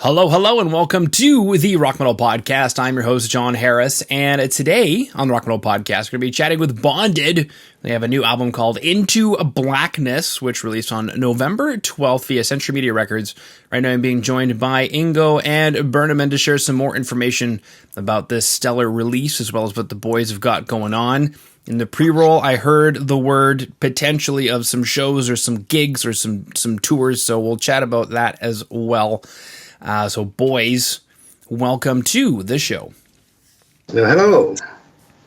Hello, hello, and welcome to the Rock Metal Podcast. I'm your host, John Harris, and today on the Rock Metal Podcast, we're going to be chatting with Bonded. They have a new album called Into Blackness, which released on November 12th via Century Media Records. Right now I'm being joined by Ingo and Bernemann to share some more information about this stellar release, as well as what the boys have got going on. In the pre-roll, I heard the word potentially of some shows or some gigs or some tours, so we'll chat about that as well. So boys, welcome to the show. Hello.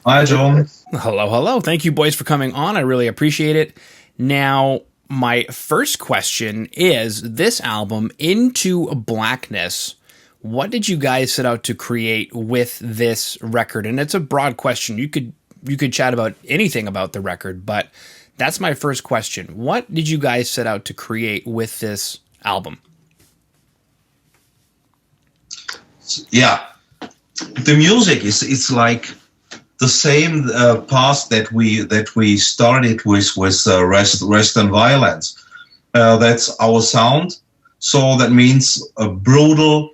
Hi, John. Hello, hello. Thank you, boys, for coming on. I really appreciate it. Now, my first question is, this album, Into Blackness, what did you guys set out to create with this record? And it's a broad question. You could chat about anything about the record, but that's my first question. What did you guys set out to create with this album? Yeah, the music is like the same path that we started with Rest and Violence. That's our sound. So that means a brutal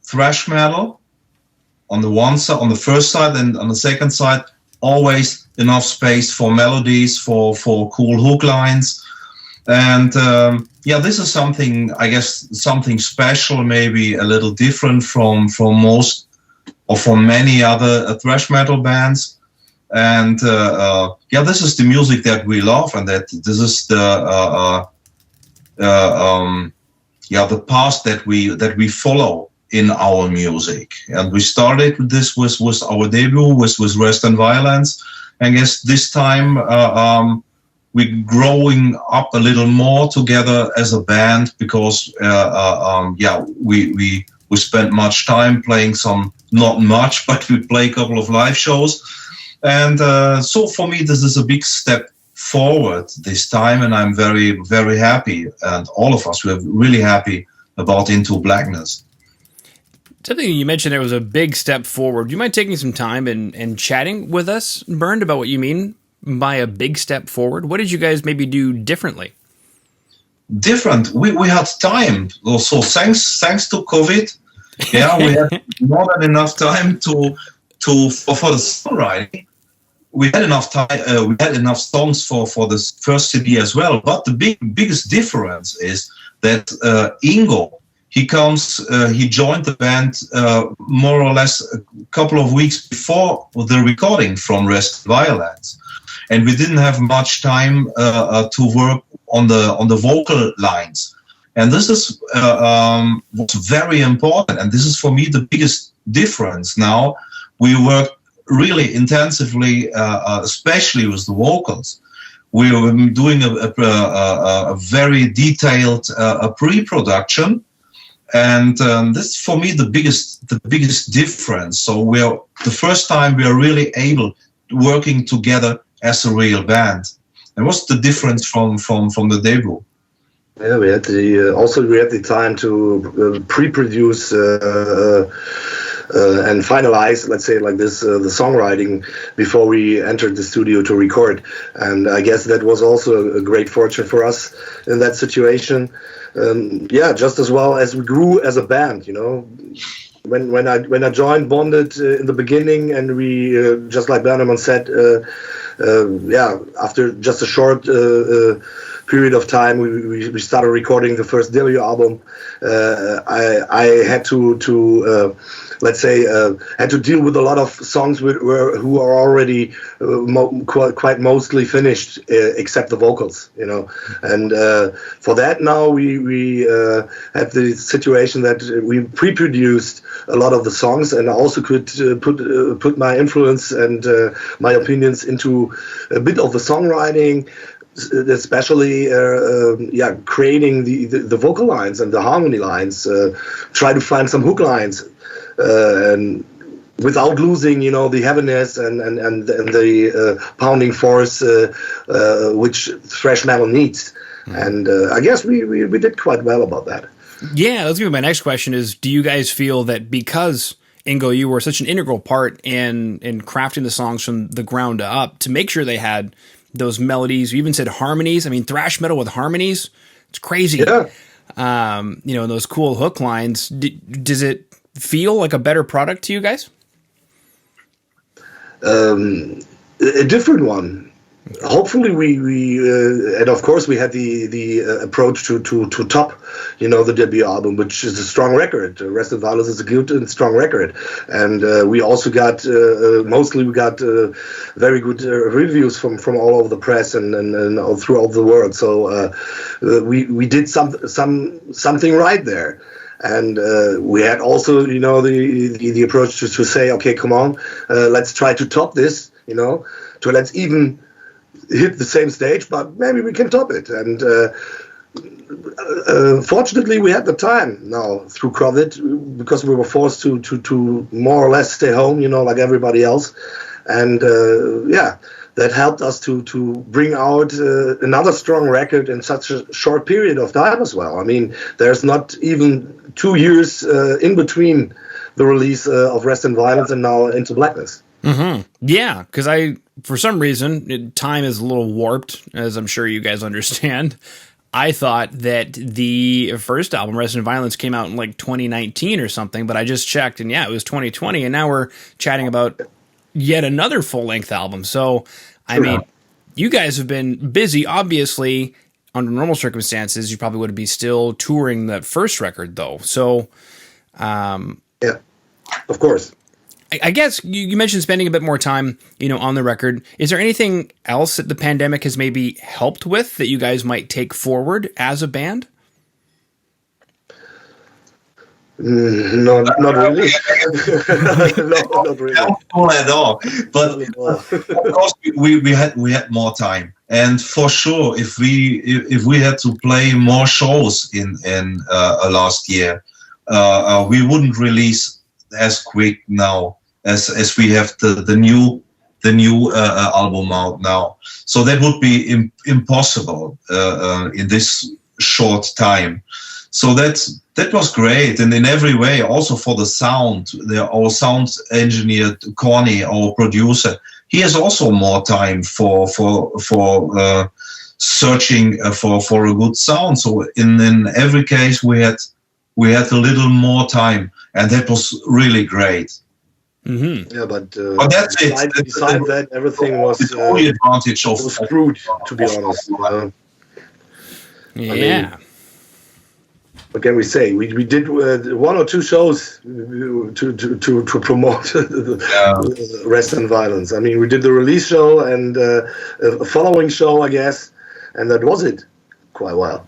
thrash metal on the one side, on the first side, and on the second side, always enough space for melodies, for cool hook lines. And this is something, I guess, something special, maybe a little different from most or from many other thrash metal bands. And this is the music that we love, and that this is the path that we follow in our music. And we started with this with our debut with Rest and Violence. I guess this time we're growing up a little more together as a band because we spent much time playing not much, but we play a couple of live shows. And so for me, this is a big step forward this time, and I'm very, very happy. And all of us, we're really happy about Into Blackness. Something you mentioned there was a big step forward. Do you mind taking some time and chatting with us, Bernd, about what you mean by a big step forward? What did you guys maybe do differently? Different. We had time. So thanks to COVID, we had more than enough time for the songwriting. We had enough time. We had enough songs for the first CD as well. But the biggest difference is that Ingo, he joined the band more or less a couple of weeks before the recording from Rest Violence. And we didn't have much time to work on the vocal lines, and this is what's very important. And this is for me the biggest difference. Now we work really intensively, especially with the vocals. We were doing a very detailed pre-production, and this for me the biggest difference. So the first time we are really able working together as a real band. And what's the difference from the debut? Yeah, we had the time to pre-produce and finalize, let's say like this, the songwriting before we entered the studio to record. And I guess that was also a great fortune for us in that situation. Just as well as we grew as a band, you know. When I joined Bonded in the beginning, and we just like Bernemann said, after just a short period of time, we started recording the first debut album. I had to let's say had to deal with a lot of songs who are already quite mostly finished, except the vocals, you know. And for that now we have the situation that we pre-produced a lot of the songs, and I also could put my influence and my opinions into a bit of the songwriting, especially creating the vocal lines and the harmony lines, try to find some hook lines, and without losing, you know, the heaviness and the pounding force which thrash metal needs. And I guess we did quite well about that. Yeah, that's gonna be my next question is, do you guys feel that because, Ingo, you were such an integral part in crafting the songs from the ground up to make sure they had those melodies, you even said harmonies. I mean, thrash metal with harmonies, it's crazy. Yeah. and those cool hook lines. Does it feel like a better product to you guys? A different one. Hopefully we and of course we had the approach to top, the debut album, which is a strong record. Rest in Violence is a good and strong record, and we also got mostly we got very good reviews from all over the press and all throughout the world. So we did something right there. And we had also, the approach to say, okay, come on, let's try to top this, to let's even hit the same stage, but maybe we can top it. And fortunately, we had the time now through COVID, because we were forced to more or less stay home, like everybody else. And that helped us to bring out another strong record in such a short period of time as well. I mean, there's not even 2 years in between the release of Rest in Violence and now Into Blackness. Mm-hmm. Yeah, because for some reason, time is a little warped, as I'm sure you guys understand. I thought that the first album, Rest in Violence, came out in like 2019 or something, but I just checked, and it was 2020, and now we're chatting about yet another full-length album. So, I mean, you guys have been busy. Obviously, under normal circumstances, you probably would be still touring that first record, though. So, yeah, of course. I guess you mentioned spending a bit more time, on the record. Is there anything else that the pandemic has maybe helped with that you guys might take forward as a band? No, not really. No, not really. Not at all. But of course, we had more time, and for sure, if we had to play more shows in last year, we wouldn't release as quick now as we have the new album out now. So that would be impossible in this short time. So that was great, and in every way, also for the sound, our sound engineer Corny, our producer, he has also more time for searching for a good sound. So in every case, we had a little more time, and that was really great. Mm-hmm. Yeah, but that's it. Besides that, everything was the only advantage of screwed, to be honest. Yeah. I mean, what can we say? We did 1 or 2 shows to promote the Rest in Violence. I mean, we did the release show and a following show, I guess, and that was it. Quite well.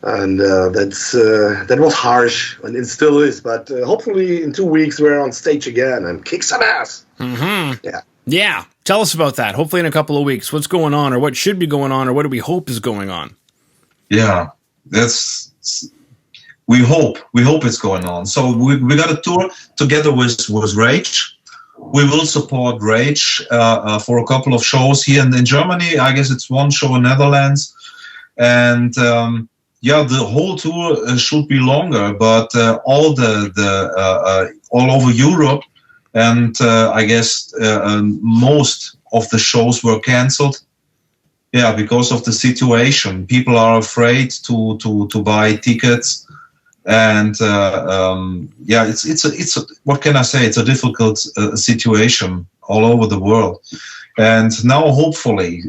And that was harsh, and it still is. But hopefully, in 2 weeks, we're on stage again and kick some ass. Mm-hmm. Yeah. Tell us about that. Hopefully, in a couple of weeks, what's going on, or what should be going on, or what do we hope is going on? Yeah, we hope it's going on. So we got a tour together with Rage. We will support Rage for a couple of shows here in Germany. I guess it's 1 show in Netherlands, and the whole tour should be longer, but all all over Europe, and I guess most of the shows were cancelled. Yeah, because of the situation, people are afraid to buy tickets, and it's what can I say? It's a difficult situation all over the world, and now hopefully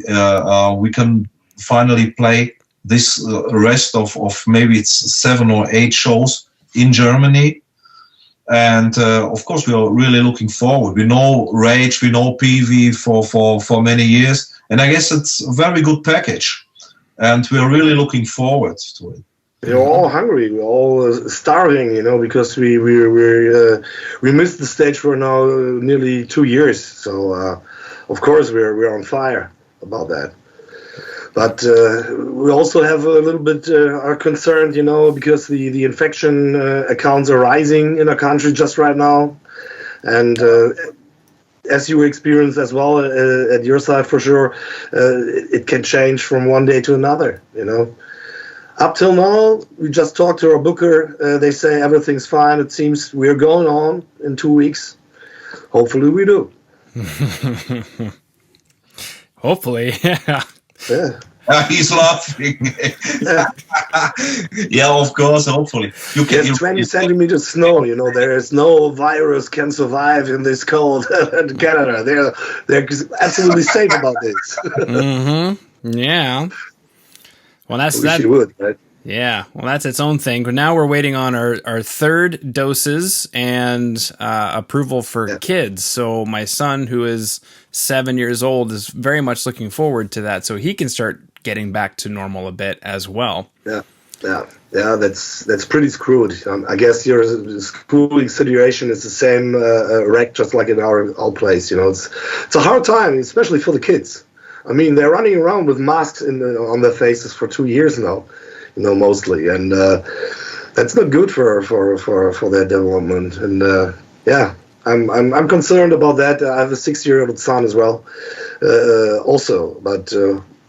we can finally play this rest of maybe it's 7 or 8 shows in Germany. And of course, we are really looking forward. We know Rage, we know PV for many years, and I guess it's a very good package. And we are really looking forward to it. We're all hungry. We're all starving, because we missed the stage for now nearly 2 years. So of course we're on fire about that. But we also have a little bit are concerned, because the infection accounts are rising in our country just right now. And as you experience as well at your side, for sure, it can change from one day to another, Up till now, we just talked to our booker. They say everything's fine. It seems we're going on in 2 weeks. Hopefully we do. Hopefully, yeah. Yeah. He's laughing. Yeah, of course, hopefully. There's 20 centimeters snow, there is no virus can survive in this cold in Canada. They're absolutely safe about this. Mm-hmm. Yeah. Well, that's that. You would, right? Yeah, well, that's its own thing. But now we're waiting on our third doses and approval for kids. So my son, who is 7 years old, is very much looking forward to that, so he can start getting back to normal a bit as well. Yeah. That's pretty screwed. I guess your schooling situation is the same wreck, just like in our place. It's a hard time, especially for the kids. I mean, they're running around with masks on their faces for 2 years now. Mostly, and that's not good for their development. And I'm concerned about that. I have a 6-year-old son as well, also. But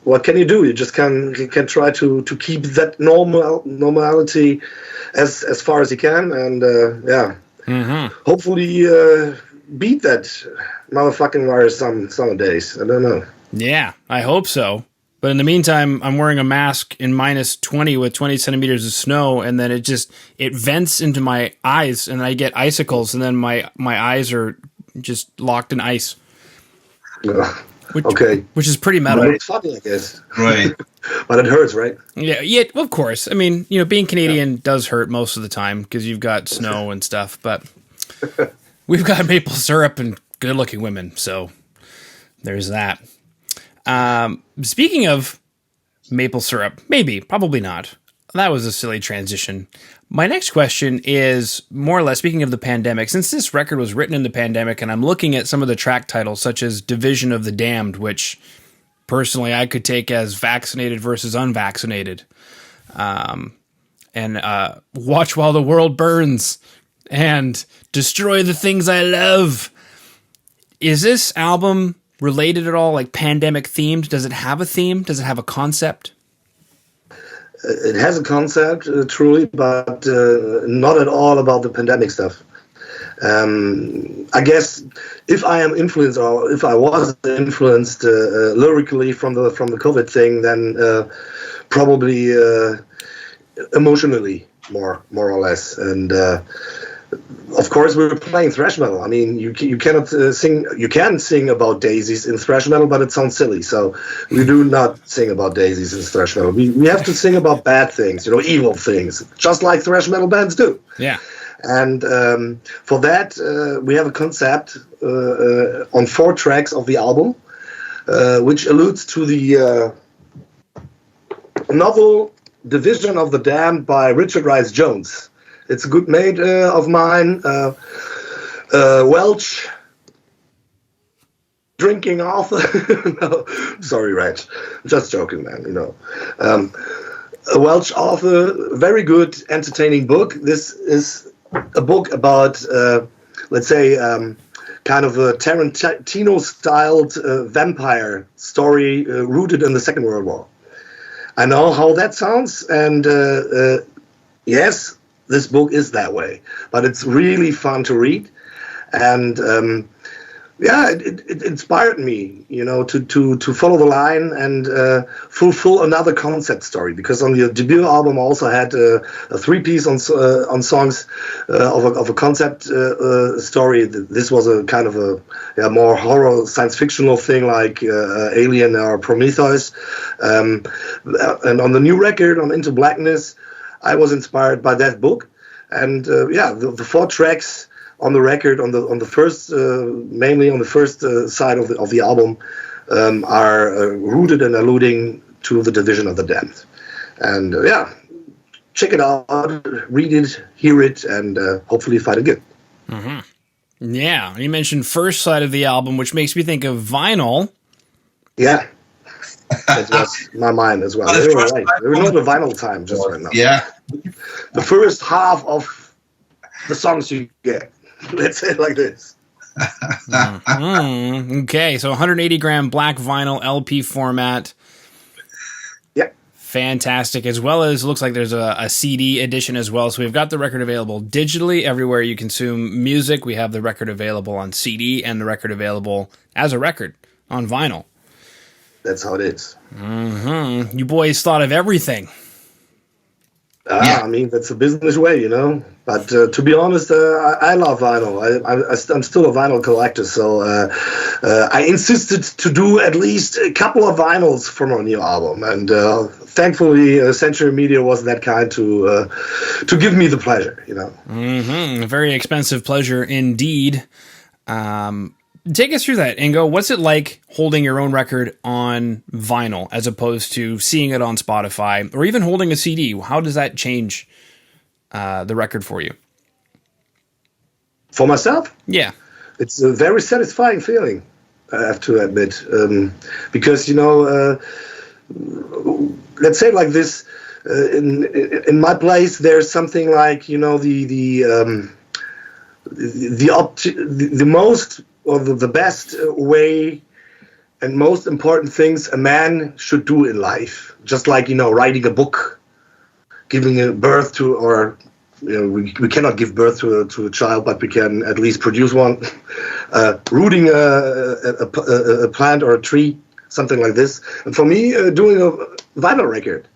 what can you do? You just can try to keep that normality as far as you can, and hopefully beat that motherfucking virus some days. I don't know. Yeah, I hope so. But in the meantime, I'm wearing a mask in -20 with 20 centimeters of snow, and then it vents into my eyes, and I get icicles, and then my eyes are just locked in ice. Which is pretty metal. Right. It's funny, I guess. Right. But it hurts, right? Yeah, of course. I mean, being Canadian does hurt most of the time because you've got snow and stuff, but we've got maple syrup and good-looking women, so there's that. Speaking of maple syrup, probably not. That was a silly transition. My next question is more or less, speaking of the pandemic, since this record was written in the pandemic, and I'm looking at some of the track titles, such as Division of the Damned, which personally I could take as vaccinated versus unvaccinated, and Watch While the World Burns, and Destroy the Things I Love. Is this album related at all, like pandemic themed? Does it have a theme? Does it have a concept? It has a concept, truly, but not at all about the pandemic stuff. I guess if I am influenced, or if I was influenced lyrically from the COVID thing, then probably emotionally more or less. And of course, we're playing thrash metal. I mean, you cannot sing. You can sing about daisies in thrash metal, but it sounds silly. So we do not sing about daisies in thrash metal. We have to sing about bad things, evil things, just like thrash metal bands do. Yeah. And for that, we have a concept on 4 tracks of the album, which alludes to the novel Division of the Damned by Richard Rice Jones. It's a good mate of mine, Welsh drinking author. No, sorry, Reg. Just joking, man. A Welsh author, very good, entertaining book. This is a book about, let's say, kind of a Tarantino-styled vampire story rooted in the Second World War. I know how that sounds, and yes, this book is that way, but it's really fun to read, and it inspired me, to follow the line and fulfill another concept story. Because on the debut album, I also had a 3-piece on songs of a concept story. This was a kind of a more horror science fictional thing, like Alien or Prometheus. And on the new record, on Into Blackness, I was inspired by that book, and the 4 tracks on the record, on the first, mainly on the first side of the album, are rooted and alluding to the Division of the Damned. And check it out, read it, hear it, and hopefully find it good. Mm-hmm. Yeah, you mentioned first side of the album, which makes me think of vinyl. Yeah. It was my mind as well. They were right. There was not a vinyl time just right now. Yeah. The first half of the songs you get. Let's say it like this. Okay, so 180-gram black vinyl LP format. Yeah. Fantastic. As well as, looks like there's a CD edition as well. So we've got the record available digitally everywhere you consume music. We have the record available on CD and the record available as a record on vinyl. That's how it is. Mm-hmm. You boys thought of everything. I mean, that's a business way, you know. But to be honest, I love vinyl. I'm still a vinyl collector, so I insisted to do at least a couple of vinyls from our new album, and thankfully, Century Media was that kind to give me the pleasure, you know. Mm-hmm. A very expensive pleasure indeed. Take us through that, Ingo. What's it like holding your own record on vinyl as opposed to seeing it on Spotify or even holding a CD? How does that change the record for you? For myself? Yeah. It's a very satisfying feeling, I have to admit. Because, you know, let's say like this, in my place, there's something like, you know, the most or the best way and most important things a man should do in life. Just like, you know, writing a book, giving a birth to, or, you know, we cannot give birth to a child, but we can at least produce one. Rooting a plant or a tree, something like this. And for me, doing a vinyl record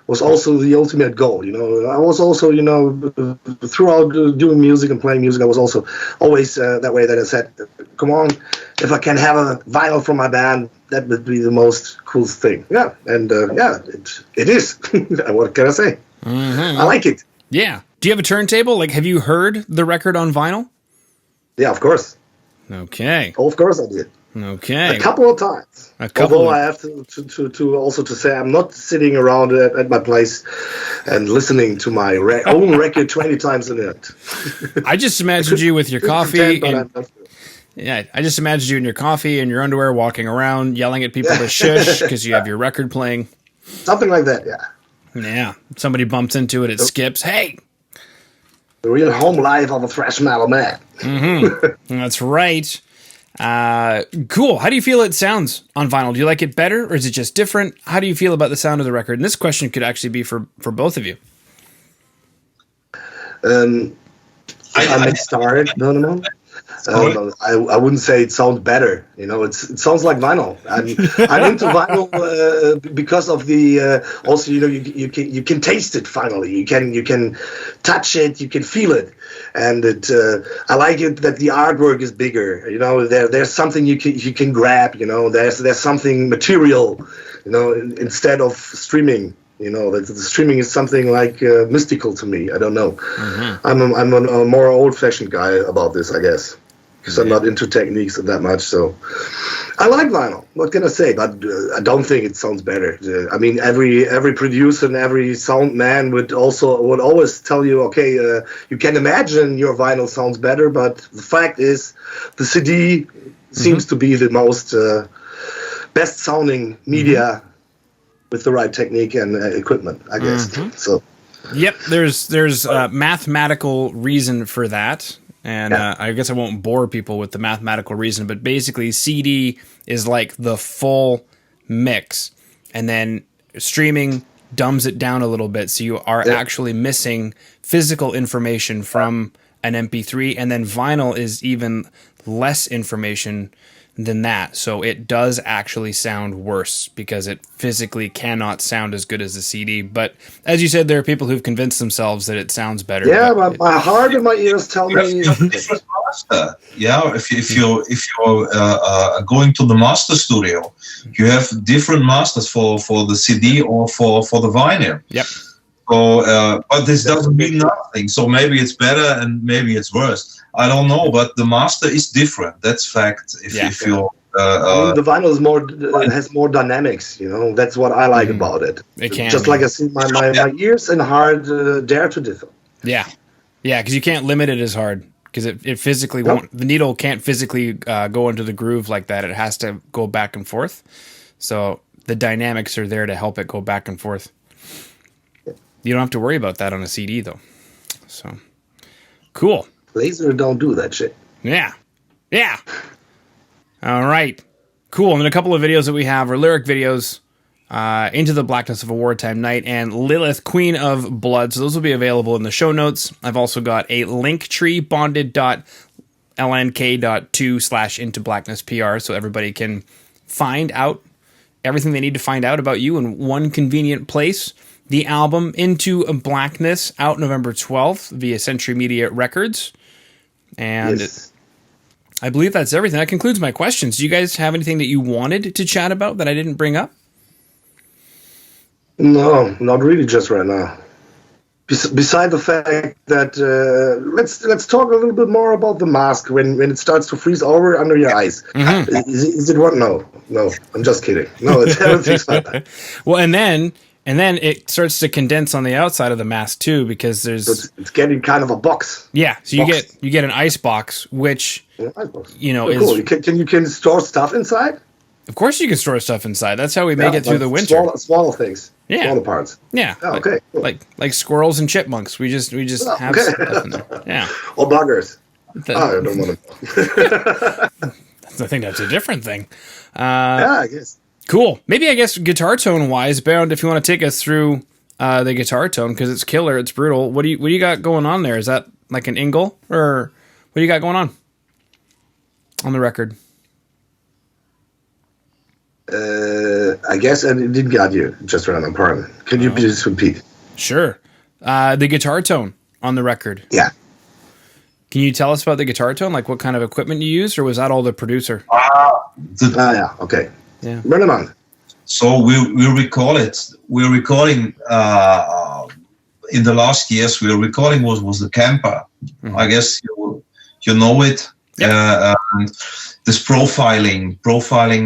was also the ultimate goal. You know, I was also, you know, throughout doing music and playing music, I was also always that way that I said, come on, if I can have a vinyl from my band, that would be the most cool thing. Yeah, and it is. What can I say? Mm-hmm. I like it. Yeah. Do you have a turntable? Like, have you heard the record on vinyl? Yeah, of course. Okay. Of course I did. Okay. A couple of times. Although I have to also to say I'm not sitting around at my place and listening to my own record 20 times a night. I just imagined you with your coffee. I just imagined you in your coffee and your underwear walking around yelling at people to shush because you have your record playing. Something like that, yeah. Yeah. Somebody bumps into it, it skips. Hey! The real home life of a thrash metal man. Mm-hmm. That's right. Cool. How do you feel it sounds on vinyl? Do you like it better or is it just different? How do you feel about the sound of the record? And this question could actually be for both of you. I may start, no. I wouldn't say it sounds better. You know, it sounds like vinyl. I'm into vinyl because of the also, you know, you can taste it finally. You can touch it, you can feel it, and I like it that the artwork is bigger. You know, there's something you can grab. You know, there's something material. You know, instead of streaming. You know, the streaming is something like mystical to me. I don't know. Mm-hmm. I'm a more old-fashioned guy about this, I guess, because I'm not into techniques that much. So I like vinyl. What can I say? But I don't think it sounds better. I mean, every producer and every sound man would always tell you, okay, you can imagine your vinyl sounds better, but the fact is, the CD seems to be the most best sounding media. With the right technique and equipment, I guess. Mm-hmm. So, yep, there's a mathematical reason for that, and I guess I won't bore people with the mathematical reason, but basically CD is like the full mix, and then streaming dumbs it down a little bit, so you are actually missing physical information from an MP3, and then vinyl is even less information than that. So it does actually sound worse because it physically cannot sound as good as the CD. But as you said, there are people who've convinced themselves that it sounds better. Yeah, my heart and my ears tell me. Different master. Yeah, if you're going to the master studio, you have different masters for the CD or for the vinyl. Yep. So, but this doesn't mean nothing. So maybe it's better and maybe it's worse. I don't know, but the master is different. That's fact. If you I mean, the vinyl is has more dynamics. You know, that's what I like about it. It can just like I see my ears and heart dare to differ. Yeah, because you can't limit it as hard because it physically won't. The needle can't physically go into the groove like that. It has to go back and forth. So the dynamics are there to help it go back and forth. You don't have to worry about that on a CD though. So cool. Laser don't do that shit. Yeah. All right. Cool. And then a couple of videos that we have are lyric videos, Into the Blackness of a Wartime Night and Lilith, Queen of Blood. So those will be available in the show notes. I've also got a link tree, bonded.lnk.2/intoblacknesspr, so everybody can find out everything they need to find out about you in one convenient place. The album Into Blackness, out November 12th via Century Media Records. And Yes. I believe that's everything. That concludes my questions. Do you guys have anything that you wanted to chat about that I didn't bring up? No, not really just right now. Beside the fact that let's talk a little bit more about the mask when it starts to freeze over under your eyes. Mm-hmm. Is it what? No, I'm just kidding. No, everything's fine. Well, and then it starts to condense on the outside of the mask too, because there's It's getting kind of a box. yeah. So you get an ice box, which you know is Cool. You can store stuff inside. of course you can store stuff inside. That's how we make it through the winter. Small things. Yeah. Smaller parts. Yeah. Oh, okay. Cool. Like squirrels and chipmunks. We just have stuff in there. Yeah. Or buggers. The- I don't want to. I think that's a different thing. Yeah, I guess. Cool. Maybe I guess guitar tone wise, Bernd, if you want to take us through the guitar tone, because it's killer, it's brutal. What do you got going on there? Is that like an Ingo, or what do you got going on the record? I guess I didn't get you just right now. Pardon. Can you please repeat? Sure. The guitar tone on the record. Yeah. Can you tell us about the guitar tone? Like what kind of equipment you used, or was that all the producer? Yeah. Okay. Yeah. Bernemann. So we recall it. We're recording in the last years. We're recording was the Camper. Mm-hmm. I guess you know it. Yep. And this profiling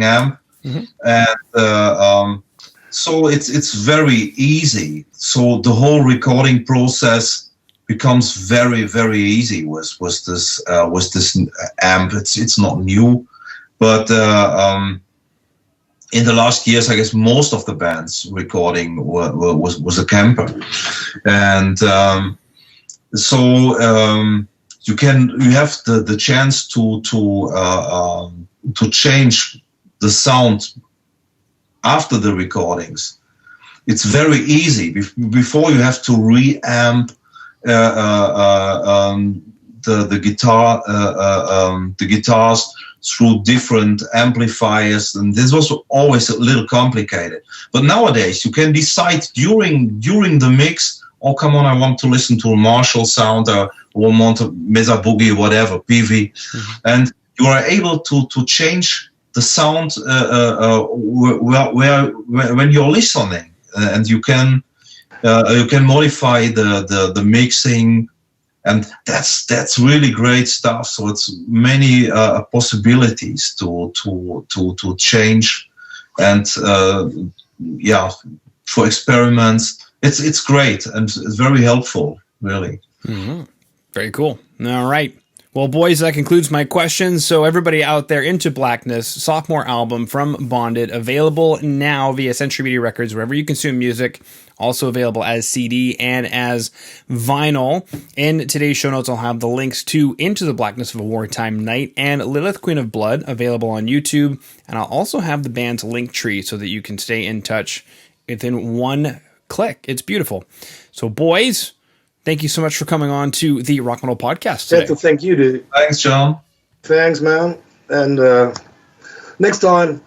amp, Mm-hmm. and so it's very easy. So the whole recording process becomes very very easy with this amp. It's not new, but in the last years, I guess most of the bands recording was a Camper, and so you have the chance to change the sound after the recordings. It's very easy. Before you have to reamp the guitars through different amplifiers, and this was always a little complicated. But nowadays you can decide during the mix, oh come on, I want to listen to a Marshall sound or want a Mesa Boogie, whatever, PV, and you are able to change the sound when you're listening, and you can modify the mixing, and that's really great stuff. So it's many possibilities to change, and for experiments, it's great and it's very helpful, really. Mm-hmm. Very cool. All right. Well, boys, that concludes my questions. So everybody out there, Into Blackness, sophomore album from Bonded, available now via Century Media Records, wherever you consume music. Also available as CD and as vinyl. In today's show notes, I'll have the links to Into the Blackness of a Wartime Night and Lilith, Queen of Blood, available on YouTube. And I'll also have the band's link tree so that you can stay in touch within one click. It's beautiful. So, boys, thank you so much for coming on to the Rock Metal Podcast today. Thank you, dude. Thanks, John. Thanks, man. And next time,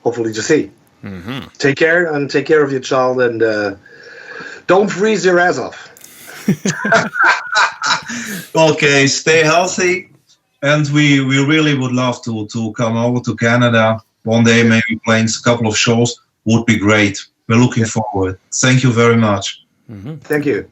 hopefully to see. Mm-hmm. Take care and take care of your child, and don't freeze your ass off. Okay, stay healthy, and we really would love to come over to Canada one day, maybe playing a couple of shows would be great. We're looking forward. Thank you very much. Mm-hmm. Thank you.